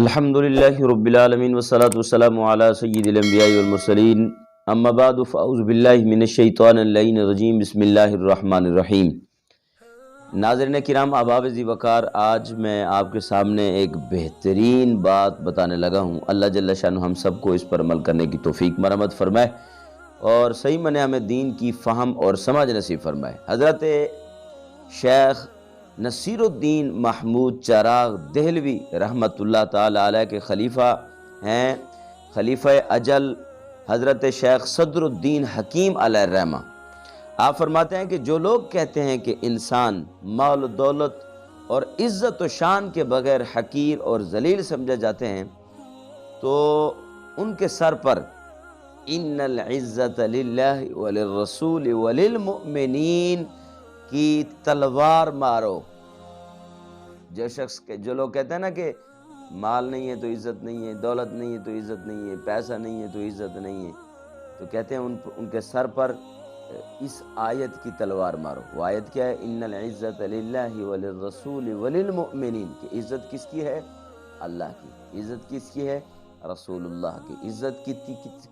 الحمدللہ رب العالمین والصلاة والسلام علی سید الانبیاء والمرسلین اما بعد فاعوذ باللہ من الشیطان اللعین الرجیم بسم اللہ الرحمن الرحیم۔ ناظرین کرام، احباب ذی وقار، آج میں آپ کے سامنے ایک بہترین بات بتانے لگا ہوں۔ اللہ جل شانہ ہم سب کو اس پر عمل کرنے کی توفیق مرحمت فرمائے اور صحیح معنی ہمیں دین کی فہم اور سمجھ نصیب فرمائے۔ حضرت شیخ نصیر الدین محمود چراغ دہلوی رحمۃ اللہ تعالی علیہ کے خلیفہ ہیں، خلیفہ اجل حضرت شیخ صدر الدین حکیم علیہ الرحمہ۔ آپ فرماتے ہیں کہ جو لوگ کہتے ہیں کہ انسان مال و دولت اور عزت و شان کے بغیر حقیر اور ذلیل سمجھے جاتے ہیں تو ان کے سر پر ان العزت للہ وللرسول وللمؤمنین کی تلوار مارو۔ جو لوگ کہتے ہیں نا کہ مال نہیں ہے تو عزت نہیں ہے، دولت نہیں ہے تو عزت نہیں ہے، پیسہ نہیں ہے تو عزت نہیں ہے، تو کہتے ہیں ان کے سر پر اس آیت کی تلوار مارو۔ وہ آیت کیا ہے؟ ان العزت للہ وللرسول وللمؤمنین، کہ عزت کس کی ہے؟ اللہ کی۔ عزت کس کی ہے؟ رسول اللہ کی۔ عزت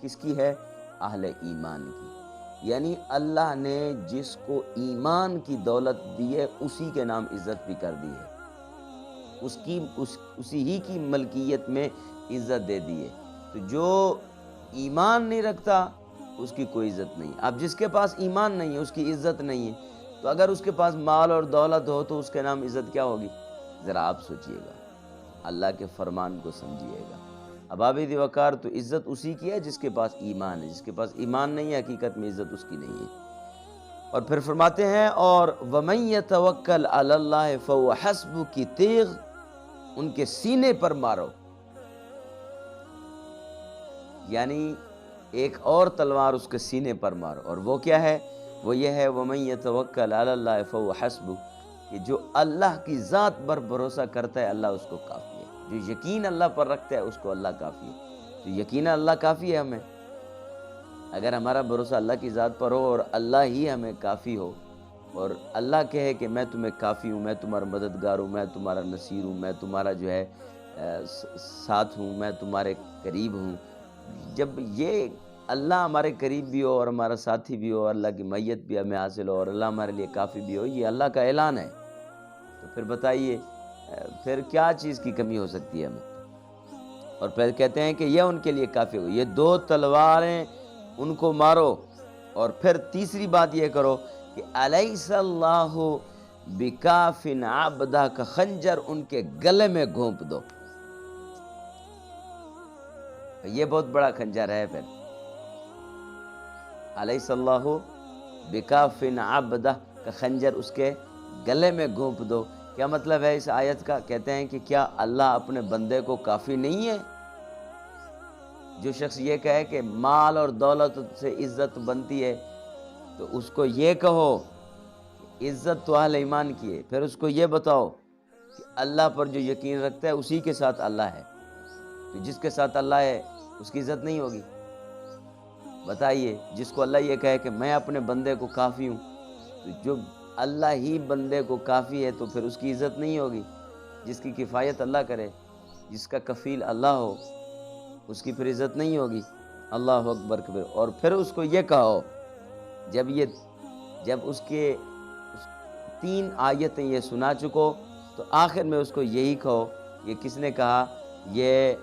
کس کی ہے؟ اہل ایمان کی۔ یعنی اللہ نے جس کو ایمان کی دولت دی ہے اسی کے نام عزت بھی کر دی ہے، اسی ہی کی ملکیت میں عزت دے دی ہے۔ تو جو ایمان نہیں رکھتا اس کی کوئی عزت نہیں۔ اب جس کے پاس ایمان نہیں ہے اس کی عزت نہیں ہے، تو اگر اس کے پاس مال اور دولت ہو تو اس کے نام عزت کیا ہوگی؟ ذرا آپ سوچئے گا، اللہ کے فرمان کو سمجھیے گا۔ احباب ذی وقار، تو عزت اسی کی ہے جس کے پاس ایمان ہے۔ جس کے پاس ایمان نہیں ہے حقیقت میں عزت اس کی نہیں ہے۔ اور پھر فرماتے ہیں اور وَمَن يَتَوَكَّلْ عَلَى اللَّهِ فَهُوَ حَسْبُهُ کی تیغ ان کے سینے پر مارو، یعنی ایک اور تلوار اس کے سینے پر مارو، اور وہ کیا ہے؟ وہ یہ ہے وَمَن يَتَوَكَّلْ عَلَى اللَّهِ فَهُوَ حَسْبُهُ، کہ جو اللہ کی ذات پر بھروسہ کرتا ہے اللہ اس کو کافی ہے۔ جو یقین اللہ پر رکھتا ہے اس کو اللہ کافی ہے۔ تو یقین اللہ کافی ہے ہمیں۔ اگر ہمارا بھروسہ اللہ کی ذات پر ہو اور اللہ ہی ہمیں کافی ہو، اور اللہ کہے کہ میں تمہیں کافی ہوں، میں تمہارا مددگار ہوں، میں تمہارا نصیر ہوں، میں تمہارا جو ہے ساتھ ہوں، میں تمہارے قریب ہوں، جب یہ اللہ ہمارے قریب بھی ہو اور ہمارا ساتھی بھی ہو، اللہ کی معیت بھی ہمیں حاصل ہو اور اللہ ہمارے لیے کافی بھی ہو، یہ اللہ کا اعلان ہے، تو پھر بتائیے پھر کیا چیز کی کمی ہو سکتی ہے ہمیں؟ اور پھر کہتے ہیں کہ یہ ان کے لیے کافی ہو۔ یہ دو تلواریں ان کو مارو، اور پھر تیسری بات یہ کرو کہ الیس اللہ بکاف عبدہ کا خنجر ان کے گلے میں گھونپ دو۔ یہ بہت بڑا خنجر ہے۔ پھر الیس اللہ بکاف عبدہ کا خنجر اس کے گلے میں گھونپ دو۔ کیا مطلب ہے اس آیت کا؟ کہتے ہیں کہ کیا اللہ اپنے بندے کو کافی نہیں ہے؟ جو شخص یہ کہے کہ مال اور دولت سے عزت بنتی ہے تو اس کو یہ کہو کہ عزت تو اہل ایمان کی ہے، پھر اس کو یہ بتاؤ کہ اللہ پر جو یقین رکھتا ہے اسی کے ساتھ اللہ ہے، تو جس کے ساتھ اللہ ہے اس کی عزت نہیں ہوگی؟ بتائیے، جس کو اللہ یہ کہے کہ میں اپنے بندے کو کافی ہوں، تو جو اللہ ہی بندے کو کافی ہے تو پھر اس کی عزت نہیں ہوگی؟ جس کی کفایت اللہ کرے، جس کا کفیل اللہ ہو، اس کی پھر عزت نہیں ہوگی؟ اللہ اکبر کبیر۔ اور پھر اس کو یہ کہو، جب اس کے 3 آیتیں یہ سنا چکو تو آخر میں اس کو یہی کہو، یہ کس نے کہا؟ یہ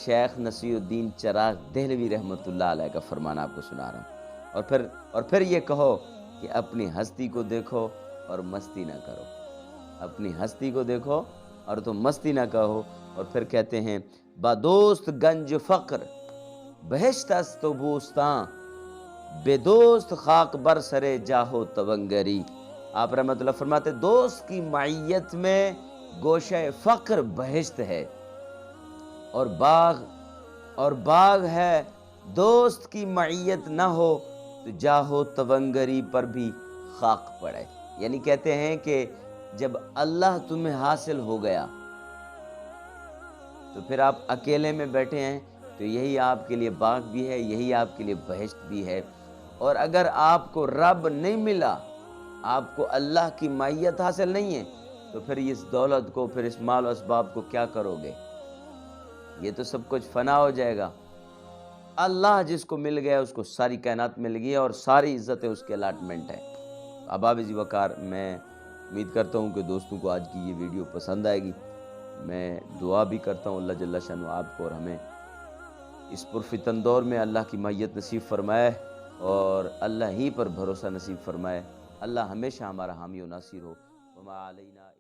شیخ نصیر الدین چراغ دہلوی رحمۃ اللہ علیہ کا فرمان آپ کو سنا رہا ہوں۔ اور پھر یہ کہو کہ اپنی ہستی کو دیکھو اور مستی نہ کرو۔ اپنی ہستی کو دیکھو اور تم مستی نہ کہو۔ اور پھر کہتے ہیں با دوست گنج فقر بہشت است و بوستان، بے دوست خاک بر سرے جاہو تونگری۔ آپ رحمۃ اللہ فرماتے دوست کی معیت میں گوشہ فقر بہشت ہے، اور باغ ہے، دوست کی معیت نہ ہو تو جاہو تونگری پر بھی خاک پڑے۔ یعنی کہتے ہیں کہ جب اللہ تمہیں حاصل ہو گیا تو پھر آپ اکیلے میں بیٹھے ہیں تو یہی آپ کے لیے باغ بھی ہے، یہی آپ کے لیے بہشت بھی ہے۔ اور اگر آپ کو رب نہیں ملا، آپ کو اللہ کی معیت حاصل نہیں ہے، تو پھر اس دولت کو، پھر اس مال و اسباب کو کیا کرو گے؟ یہ تو سب کچھ فنا ہو جائے گا۔ اللہ جس کو مل گیا اس کو ساری کائنات مل گئی ہے اور ساری عزتیں اس کے الاٹمنٹ ہے۔ احباب ذی وقار، میں امید کرتا ہوں کہ دوستوں کو آج کی یہ ویڈیو پسند آئے گی۔ میں دعا بھی کرتا ہوں اللہ جل شانہ آپ کو اور ہمیں اس پرفتن دور میں اللہ کی معیت نصیب فرمائے اور اللہ ہی پر بھروسہ نصیب فرمائے۔ اللہ ہمیشہ ہمارا حامی و ناصر ہو۔ وما علینا